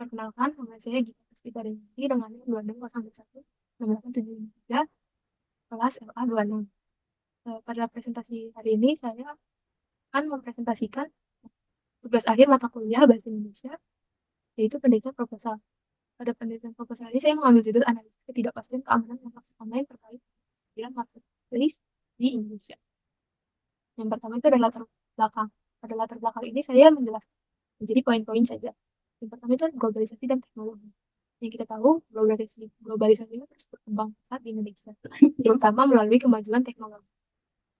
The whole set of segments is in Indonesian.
Perkenalkan, nama saya Gita Puspitadewi dengan NIM 26016873 kelas LA 26. Pada presentasi hari ini saya akan mempresentasikan tugas akhir mata kuliah Bahasa Indonesia, yaitu penelitian proposal. Pada penelitian proposal ini saya mengambil judul analisis ketidakpastian keamanan transaksi online terkait dengan marketplace di Indonesia. Yang pertama itu adalah latar belakang. Pada latar belakang ini saya menjelaskan menjadi poin-poin saja. Yang pertama itu globalisasi dan teknologi. Yang kita tahu, globalisasi itu terus berkembang pesat di Indonesia, terutama melalui kemajuan teknologi.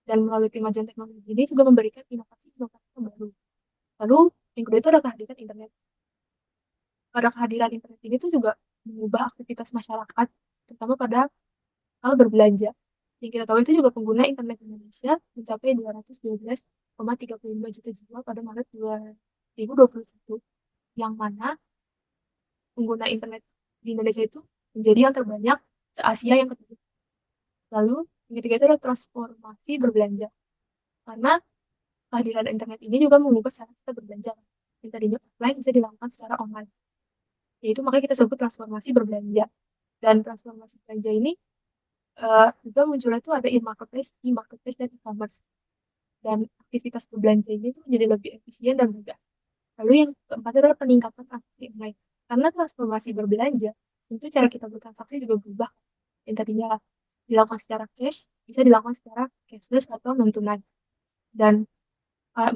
Dan melalui kemajuan teknologi ini juga memberikan inovasi-inovasi yang baru. Lalu, yang kedua itu adalah kehadiran internet. Pada kehadiran internet ini tuh juga mengubah aktivitas masyarakat, terutama pada hal berbelanja. Yang kita tahu itu juga pengguna internet Indonesia mencapai 212,35 juta jiwa pada Maret 2021, yang mana pengguna internet di Indonesia itu menjadi yang terbanyak se-Asia yang ketiga. Lalu, yang ketiga itu adalah transformasi berbelanja. Karena kehadiran internet ini juga mengubah cara kita berbelanja. Yang tadinya offline bisa dilakukan secara online. Yaitu makanya kita sebut transformasi berbelanja. Dan transformasi belanja ini juga munculnya itu ada e-marketplace dan e-commerce. Dan aktivitas berbelanja ini tuh menjadi lebih efisien dan mudah. Lalu yang keempat adalah peningkatan transaksi online. Karena transformasi berbelanja, tentu cara kita bertransaksi juga berubah. Yang tadinya dilakukan secara cash, bisa dilakukan secara cashless atau non-tunai. Dan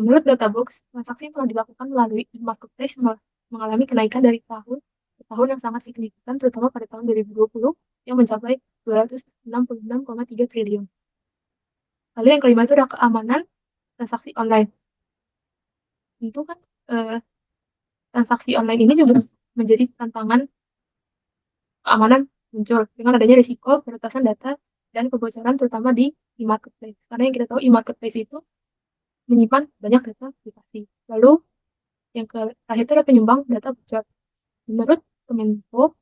menurut Databox, transaksi yang telah dilakukan melalui e-marketplace mengalami kenaikan dari tahun ke tahun yang sangat signifikan, terutama pada tahun 2020 yang mencapai 266,3 triliun. Lalu yang kelima itu adalah keamanan transaksi online. Tentu kan transaksi online ini juga menjadi tantangan keamanan muncul dengan adanya risiko peretasan data dan kebocoran terutama di e-marketplace. Karena yang kita tahu e-marketplace itu menyimpan banyak data privasi. Lalu yang terakhir itu adalah penyumbang data bocor. Menurut Kemenko,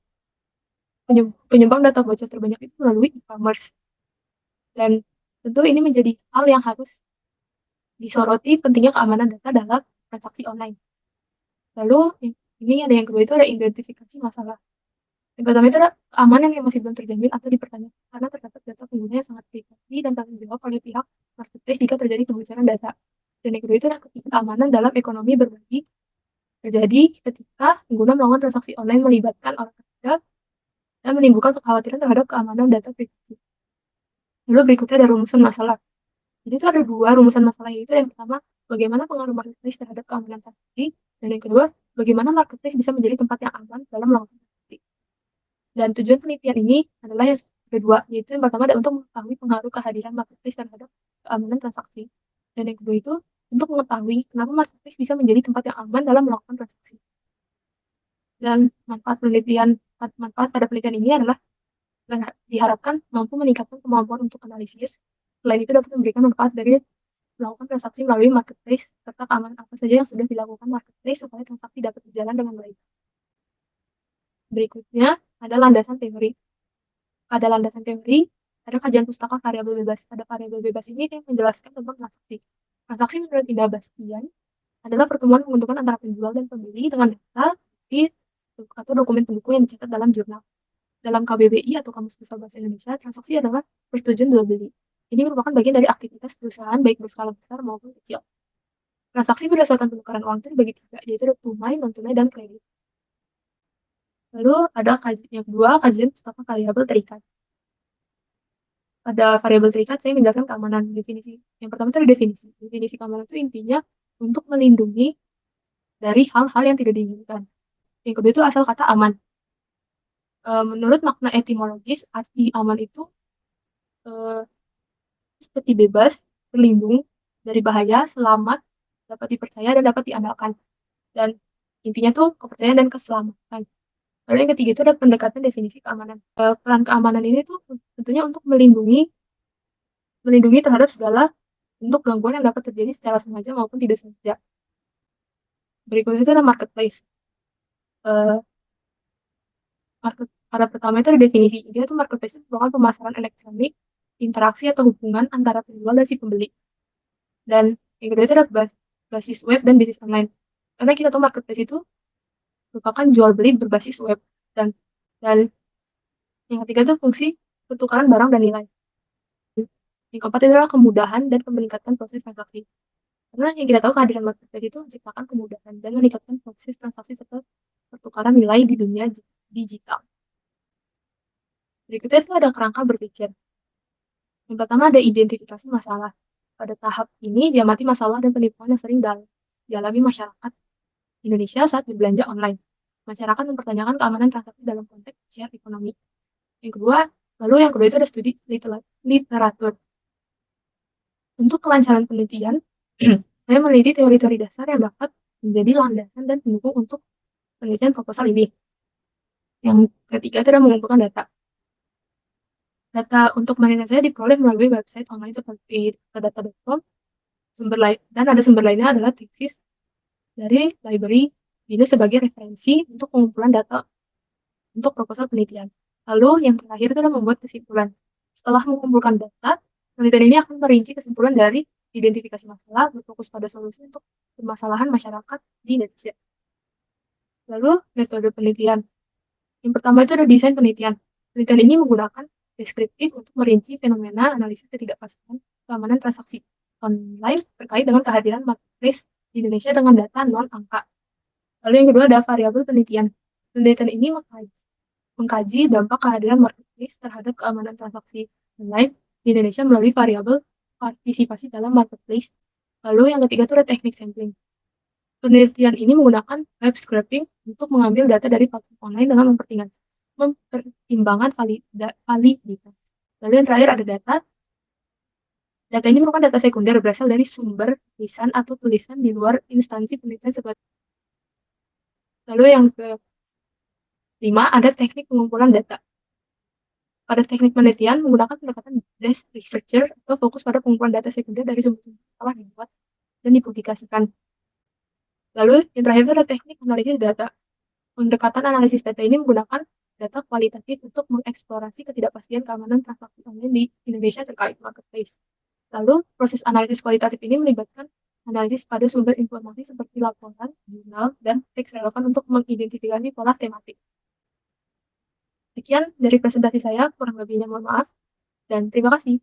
penyumbang data bocor terbanyak itu melalui e-commerce. Dan tentu ini menjadi hal yang harus disoroti pentingnya keamanan data dalam transaksi online. Lalu ini ada yang kedua itu ada identifikasi masalah. Yang pertama itu ada keamanan yang masih belum terjamin atau dipertanyakan karena terdapat data pengguna yang sangat privasi dan tanggung jawab oleh pihak marketplace jika terjadi kebocoran data. Dan yang kedua itu adalah keamanan dalam ekonomi berbagi terjadi ketika pengguna melakukan transaksi online melibatkan orang ketiga dan menimbulkan kekhawatiran terhadap keamanan data pribadi. Lalu berikutnya ada rumusan masalah. Jadi itu ada dua rumusan masalah, yaitu yang pertama, bagaimana pengaruh marketplace terhadap keamanan transaksi, dan yang kedua, bagaimana marketplace bisa menjadi tempat yang aman dalam melakukan transaksi. Dan tujuan penelitian ini adalah yang kedua, yaitu yang pertama adalah untuk mengetahui pengaruh kehadiran marketplace terhadap keamanan transaksi. Dan yang kedua itu untuk mengetahui kenapa marketplace bisa menjadi tempat yang aman dalam melakukan transaksi. Dan manfaat pada penelitian ini adalah diharapkan mampu meningkatkan kemampuan untuk analisis. Selain itu dapat memberikan manfaat dari melakukan transaksi melalui marketplace serta keamanan apa saja yang sudah dilakukan marketplace supaya transaksi dapat berjalan dengan baik. Berikutnya ada landasan teori. Pada landasan teori, ada kajian pustaka variabel bebas. Pada variabel bebas ini yang menjelaskan tentang transaksi. Transaksi menurut Indah Bastian adalah pertemuan menguntungkan antara penjual dan pembeli dengan data atau dokumen pendukung yang dicatat dalam jurnal. Dalam KBBI atau Kamus Besar Bahasa Indonesia, transaksi adalah persetujuan jual beli. Ini merupakan bagian dari aktivitas perusahaan baik berskala besar maupun kecil. Transaksi berdasarkan penukaran uang itu dibagi tiga, yaitu tunai, non-tunai, dan kredit. Lalu ada yang kedua, kajian pustaka variabel terikat. Pada variabel terikat, saya menjelaskan keamanan definisi. Yang pertama itu ada definisi. Definisi keamanan itu intinya untuk melindungi dari hal-hal yang tidak diinginkan. Yang kedua itu asal kata aman. Menurut makna etimologis, arti aman itu seperti bebas, terlindung dari bahaya, selamat, dapat dipercaya, dan dapat diandalkan. Dan intinya tuh kepercayaan dan keselamatan. Lalu yang ketiga itu ada pendekatan definisi keamanan. Peran keamanan ini tuh tentunya untuk melindungi terhadap segala bentuk gangguan yang dapat terjadi secara sengaja maupun tidak sengaja. Berikutnya itu ada marketplace. Pada pertama itu ada definisi. Dia itu marketplace itu merupakan pemasaran elektronik, interaksi atau hubungan antara penjual dan si pembeli. Dan yang kedua itu ada basis web dan bisnis online. Karena kita tahu marketplace itu merupakan jual beli berbasis web. Dan yang ketiga itu fungsi pertukaran barang dan nilai. Yang keempat itu adalah kemudahan dan meningkatkan proses transaksi. Karena yang kita tahu kehadiran marketplace itu menciptakan kemudahan dan meningkatkan proses transaksi serta pertukaran nilai di dunia digital. Berikutnya itu ada kerangka berpikir. Yang pertama ada identifikasi masalah. Pada tahap ini diamati masalah dan penipuan yang sering dialami masyarakat Indonesia saat berbelanja online. Masyarakat mempertanyakan keamanan transaksi dalam konteks share ekonomi. Yang kedua itu ada studi literatur. Untuk kelancaran penelitian, saya meneliti teori-teori dasar yang dapat menjadi landasan dan pendukung untuk penelitian proposal ini. Yang ketiga itu adalah mengumpulkan data. Data untuk penelitian saya diperoleh melalui website online seperti data.com. Dan ada sumber lainnya adalah tesis dari library BINUS sebagai referensi untuk pengumpulan data untuk proposal penelitian. Lalu yang terakhir itu adalah membuat kesimpulan. Setelah mengumpulkan data, penelitian ini akan merinci kesimpulan dari identifikasi masalah, berfokus pada solusi untuk permasalahan masyarakat di Indonesia. Lalu metode penelitian. Yang pertama itu ada desain penelitian. Penelitian ini menggunakan deskriptif untuk merinci fenomena analisis ketidakpastian keamanan transaksi online terkait dengan kehadiran marketplace di Indonesia dengan data non-angka. Lalu yang kedua ada variabel penelitian. Penelitian ini mengkaji dampak kehadiran marketplace terhadap keamanan transaksi online di Indonesia melalui variabel partisipasi dalam marketplace. Lalu yang ketiga itu ada teknik sampling. Penelitian ini menggunakan web scraping untuk mengambil data dari platform online dengan mempertimbangkan validitas. Lalu yang terakhir ada data. Data ini merupakan data sekunder berasal dari sumber tulisan atau tulisan di luar instansi penelitian seperti. Lalu yang kelima ada teknik pengumpulan data. Pada teknik penelitian menggunakan pendekatan desk researcher atau fokus pada pengumpulan data sekunder dari sumber-sumber telah dibuat dan dipublikasikan. Lalu yang terakhir itu ada teknik analisis data. Pendekatan analisis data ini menggunakan data kualitatif untuk mengeksplorasi ketidakpastian keamanan transaksi online di Indonesia terkait marketplace. Lalu, proses analisis kualitatif ini melibatkan analisis pada sumber informasi seperti laporan, jurnal, dan teks relevan untuk mengidentifikasi pola tematik. Sekian dari presentasi saya, kurang lebihnya mohon maaf, dan terima kasih.